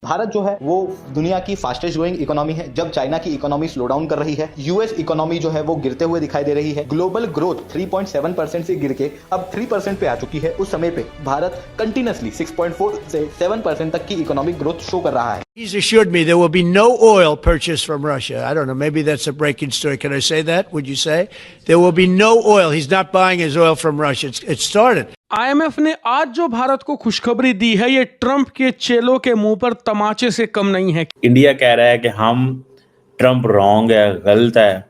भारत जो है वो दुनिया की फास्टेस्ट ग्रोइंग इकोनॉमी है। जब चाइना की इकोनॉमी स्लो डाउन कर रही है, यूएस इकोनॉमी जो है वो गिरते हुए दिखाई दे रही है, ग्लोबल ग्रोथ 3.7% से गिर के अब 3% पे आ चुकी है, उस समय पे भारत कंटिन्यूअसली 6.4 से 7% तक की इकोनॉमिक ग्रोथ शो कर रहा है। He's assured me there will be no oil purchased from Russia. I don't know, maybe that's a breaking story. Can I say that? Would you say? There will be no oil. He's not buying his oil from Russia. It started. IMF ने आज जो भारत को खुशखबरी दी है, ये Trump के चेलों के मुंह पर तमाचे से कम नहीं है। इंडिया कह रहा है कि हम ट्रंप रॉन्ग है, गलत है,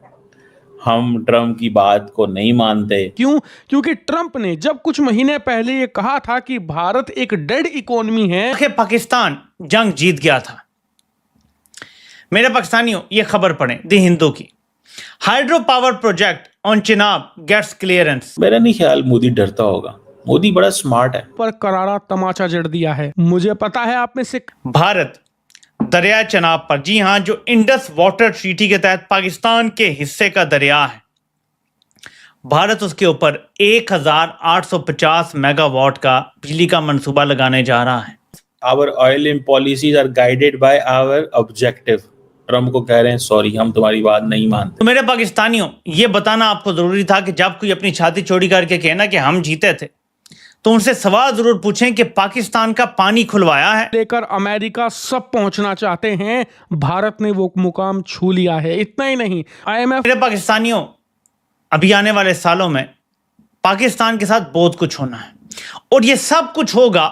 हम ट्रंप की बात को नहीं मानते। क्यों? क्योंकि ट्रंप ने जब कुछ महीने पहले ये कहा था कि भारत एक डेड इकोनॉमी है, कि पाकिस्तान जंग जीत गया था। मेरे पाकिस्तानियों, ये खबर पढ़ें द हिंदू की। Hydro power project on Chenab gets clearance. मेरा नहीं ख्याल मोदी डरता होगा, मोदी बड़ा स्मार्ट है। पर करारा तमाचा जड़ दिया है। मुझे पता है आप में से भारत दरिया चनाब पर, जी हां, जो इंडस वाटर ट्रीटी के तहत पाकिस्तान के हिस्से का दरिया है, भारत उसके ऊपर 1850 मेगावाट का बिजली का मंसूबा लगाने जा रहा है। Our oil in policies are guided by our objective. Trump को कह रहे हैं सॉरी, हम तुम्हारी बात नहीं मानते। तो मेरे पाकिस्तानियों, ये बताना आपको जरूरी था कि जब कोई अपनी छाती चौड़ी करके कहना कि हम जीते थे, तो उनसे सवाल जरूर पूछें कि पाकिस्तान का पानी खुलवाया है। लेकर अमेरिका सब पहुंचना चाहते हैं, भारत ने वो मुकाम छू लिया है। इतना ही नहीं, आईएमएफ मेरे पाकिस्तानियों, अभी आने वाले सालों में पाकिस्तान के साथ बहुत कुछ होना है, और ये सब कुछ होगा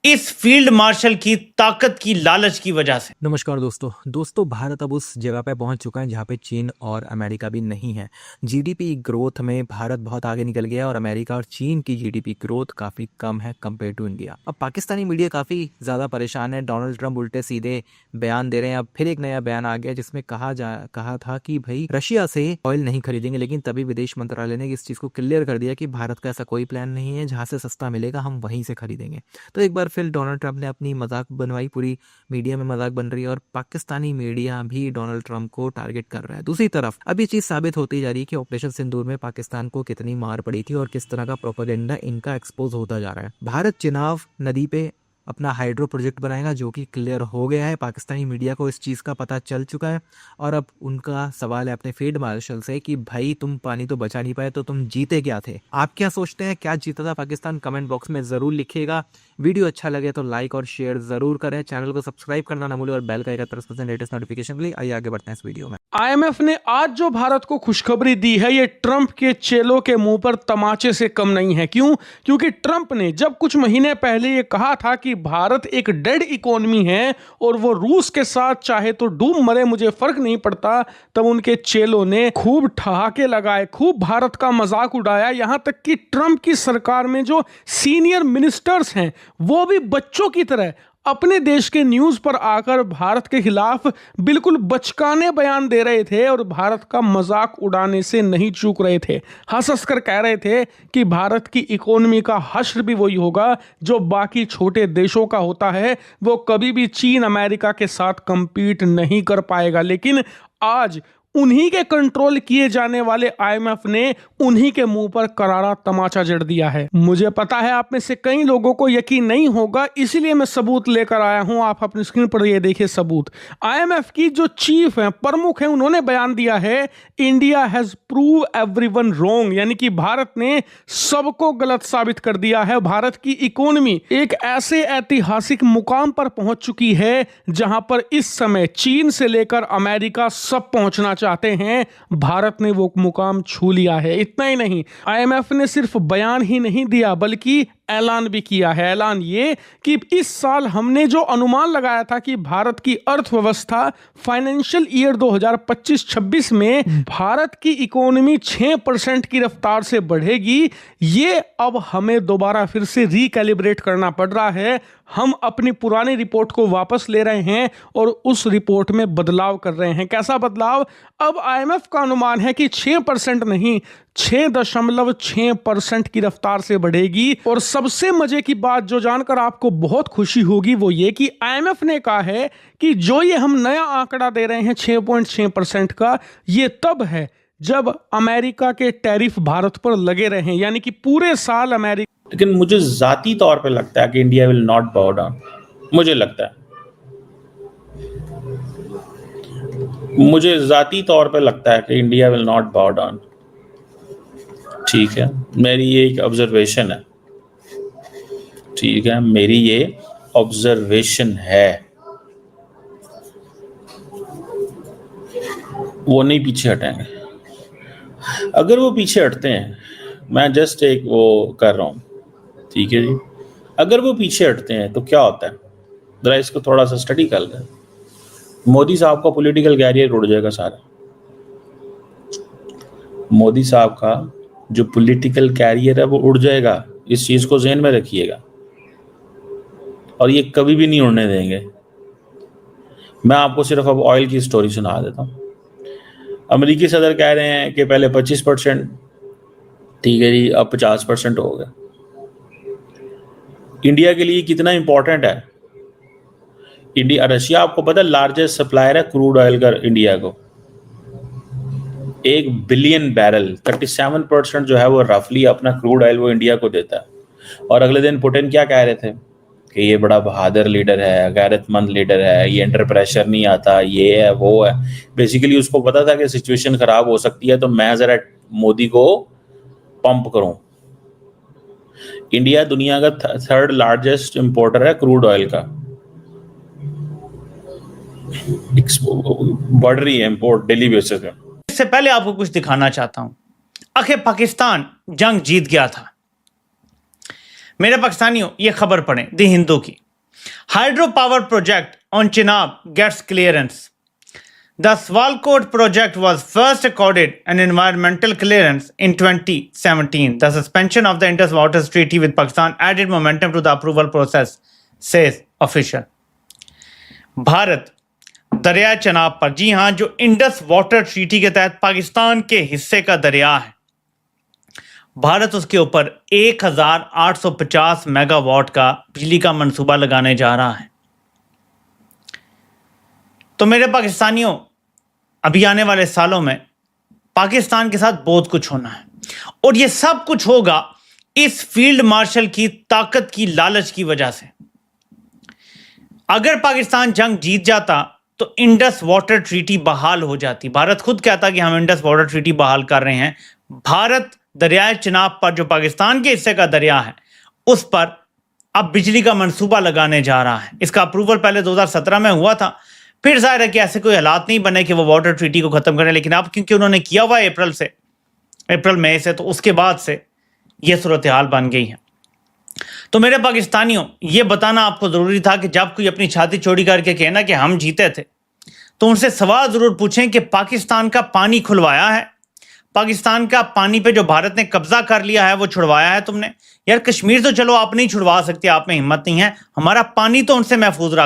इस फील्ड मार्शल की ताकत की लालच की वजह से। नमस्कार दोस्तों, भारत अब उस जगह पे पहुंच चुका है जहां पे चीन और अमेरिका भी नहीं है। जीडीपी ग्रोथ में भारत बहुत आगे निकल गया और अमेरिका और चीन की जीडीपी ग्रोथ काफ़ी कम है कंपेयर टू इंडिया। अब पाकिस्तानी मीडिया काफ़ी ज़्यादा परेशान है। डोनाल्ड ट्रंप उल्टे सीधे बयान दे रहे हैं। अब फिर एक नया बयान आ गया जिसमें कहा था कि भाई रशिया से ऑयल नहीं खरीदेंगे, लेकिन तभी विदेश मंत्रालय ने इस चीज़ को क्लियर कर दिया कि भारत का ऐसा कोई प्लान नहीं है, जहाँ से सस्ता मिलेगा हम वहीं से खरीदेंगे। तो एक बार फिर डोनाल्ड ट्रंप ने अपनी मजाक बनवाई, पूरी मीडिया में मजाक बन रही है और पाकिस्तानी मीडिया भी डोनाल्ड ट्रंप को टारगेट कर रहा है। दूसरी तरफ अब ये चीज़ साबित होती जा रही है कि ऑपरेशन सिंदूर में पाकिस्तान को कितनी मार पड़ी थी और किस तरह का प्रोपेगेंडा इनका एक्सपोज होता जा रहा है। भारत चिनाब नदी पे अपना हाइड्रो प्रोजेक्ट बनाएगा, जो कि क्लियर हो गया है। पाकिस्तानी मीडिया को इस चीज़ का पता चल चुका है और अब उनका सवाल है अपने फील्ड मार्शल से कि भाई तुम पानी तो बचा नहीं पाए, तो तुम जीते क्या थे? आप क्या सोचते हैं, क्या जीता था पाकिस्तान? कमेंट बॉक्स में ज़रूर लिखिएगा। वीडियो अच्छा लगे तो लाइक और शेयर ज़रूर करें। चैनल को सब्सक्राइब करना ना भूलें और बेल का 71% लेटेस्ट नोटिफिकेशन के लिए। आइए आगे बढ़ते हैं इस वीडियो में। आईएमएफ ने आज जो भारत को खुशखबरी दी है, ये ट्रंप के चेलों के मुंह पर तमाचे से कम नहीं है। क्यों? क्योंकि ट्रंप ने जब कुछ महीने पहले ये कहा था कि भारत एक डेड इकोनॉमी है और वो रूस के साथ चाहे तो डूब मरे, मुझे फर्क नहीं पड़ता, तब उनके चेलों ने खूब ठहाके लगाए, खूब भारत का मजाक उड़ाया। यहां तक कि ट्रंप की सरकार में जो सीनियर मिनिस्टर्स हैं, वो भी बच्चों की तरह अपने देश के न्यूज पर आकर भारत के खिलाफ बिल्कुल बचकाने बयान दे रहे थे और भारत का मजाक उड़ाने से नहीं चूक रहे थे। हंस हंस कर कह रहे थे कि भारत की इकोनॉमी का हश्र भी वही होगा जो बाकी छोटे देशों का होता है, वो कभी भी चीन अमेरिका के साथ कंपीट नहीं कर पाएगा। लेकिन आज उन्हीं के कंट्रोल किए जाने वाले आईएमएफ ने उन्हीं के मुंह पर करारा तमाचा जड़ दिया है। मुझे पता है आप में से कई लोगों को यकीन नहीं होगा, इसीलिए मैं सबूत लेकर आया हूं। आप अपनी स्क्रीन पर ये देखिए सबूत। आईएमएफ की जो चीफ है, प्रमुख है, उन्होंने बयान दिया है, India has prove everyone wrong, यानी कि भारत ने सबको गलत साबित कर दिया है। भारत की इकोनॉमी एक ऐसे ऐतिहासिक मुकाम पर पहुंच चुकी है जहां पर इस समय चीन से लेकर अमेरिका सब पहुंचना चाहते हैं। भारत ने वो मुकाम छू लिया है। इतना ही नहीं, आईएमएफ ने सिर्फ बयान ही नहीं दिया बल्कि ऐलान भी किया है। ऐलान ये कि इस साल हमने जो अनुमान लगाया था कि भारत की अर्थव्यवस्था फाइनेंशियल ईयर 2025-26 में भारत की इकोनॉमी 6% की रफ्तार से बढ़ेगी, ये अब हमें दोबारा फिर से रिकैलिब्रेट करना पड़ रहा है। हम अपनी पुरानी रिपोर्ट को वापस ले रहे हैं और उस रिपोर्ट में बदलाव कर रहे हैं। कैसा बदलाव? अब आईएमएफ का अनुमान है कि 6% नहीं, 6.6% की रफ्तार से बढ़ेगी। और सबसे मजे की बात जो जानकर आपको बहुत खुशी होगी वो ये कि आईएमएफ ने कहा है कि जो ये हम नया आंकड़ा दे रहे हैं 6.6% का, ये तब है जब अमेरिका के टैरिफ भारत पर लगे रहे, यानी कि पूरे साल अमेरिका। लेकिन मुझे जाती तौर पे लगता है कि इंडिया विल नॉट बाउ डाउन। मुझे लगता है मुझे ज़ाती तौर पे लगता है कि इंडिया विल नॉट बाउ डाउन। ठीक है, मेरी ये एक ऑब्जर्वेशन है। ठीक है, मेरी ये ऑब्जर्वेशन है। वो नहीं पीछे हटेंगे। अगर वो पीछे हटते हैं, मैं जस्ट एक वो कर रहा हूँ, ठीक है जी, अगर वो पीछे हटते हैं तो क्या होता है, ज़रा इसको थोड़ा सा स्टडी कर लें। मोदी साहब का पॉलिटिकल कैरियर उड़ जाएगा सारा। मोदी साहब का जो पॉलिटिकल कैरियर है वो उड़ जाएगा, इस चीज़ को ज़हन में रखिएगा, और ये कभी भी नहीं उड़ने देंगे। मैं आपको सिर्फ अब ऑयल की स्टोरी सुना देता हूँ। अमेरिकी सदर कह रहे हैं कि पहले 25%, ठीक है जी, अब 50% हो गया। इंडिया के लिए कितना इंपॉर्टेंट है? इंडिया, रशिया आपको पता है लार्जेस्ट सप्लायर है क्रूड ऑयल का इंडिया को। 1 बिलियन बैरल, 37% जो है वो रफली अपना क्रूड ऑयल वो इंडिया को देता है। और अगले दिन पुतिन क्या कह रहे थे कि ये बड़ा बहादुर लीडर है, गैरतमंद लीडर है, ये अंडर प्रेशर नहीं आता, ये है वो है। बेसिकली उसको पता था कि सिचुएशन खराब हो सकती है, तो मैं जरा मोदी को पंप करूं। इंडिया दुनिया का 3rd लार्जेस्ट इंपोर्टर है क्रूड ऑयल का, बढ़ रही है इंपोर्ट डेली बेसिस पे। इससे पहले आपको कुछ दिखाना चाहता हूं। आखिर पाकिस्तान जंग जीत गया था। मेरे पाकिस्तानियों, ये खबर पढ़ें द हिंदू की। Hydro power project on Chenab gets clearance. The Sawalkot project was first accorded an environmental clearance in 2017. The suspension of the Indus Waters Treaty with Pakistan added momentum to the approval process, says official. Bharat दरिया चनाब पर, जी हां, जो Indus water treaty के तहत पाकिस्तान के हिस्से का दरिया है, भारत उसके ऊपर 1850 मेगावाट का बिजली का मंसूबा लगाने जा रहा है। तो मेरे पाकिस्तानियों, अभी आने वाले सालों में पाकिस्तान के साथ बहुत कुछ होना है, और ये सब कुछ होगा इस फील्ड मार्शल की ताकत की लालच की वजह से। अगर पाकिस्तान जंग जीत जाता तो इंडस वाटर ट्रीटी बहाल हो जाती। भारत खुद कहता कि हम इंडस वाटर ट्रीटी बहाल कर रहे हैं। भारत दरियाए चिनाब पर, जो पाकिस्तान के हिस्से का दरिया है, उस पर अब बिजली का मंसूबा लगाने जा रहा है। इसका अप्रूवल पहले 2017 में हुआ था, फिर जाहिर है कि ऐसे कोई हालात नहीं बने कि वो वाटर ट्रीटी को खत्म करें, लेकिन अब क्योंकि उन्होंने किया हुआ है अप्रैल मई से, तो उसके बाद से ये सूरत हाल बन गई है। तो मेरे पाकिस्तानियों, ये बताना आपको जरूरी था कि जब कोई अपनी छाती चौड़ी करके कहना कि हम जीते थे, तो उनसे सवाल जरूर पूछें कि पाकिस्तान का पानी खुलवाया है? पाकिस्तान का पानी पे जो भारत ने कब्जा कर लिया है वो छुड़वाया है तुमने? यार, कश्मीर तो चलो आप नहीं छुड़वा सकते, आप में हिम्मत नहीं है, हमारा पानी तो उनसे महफूज रहा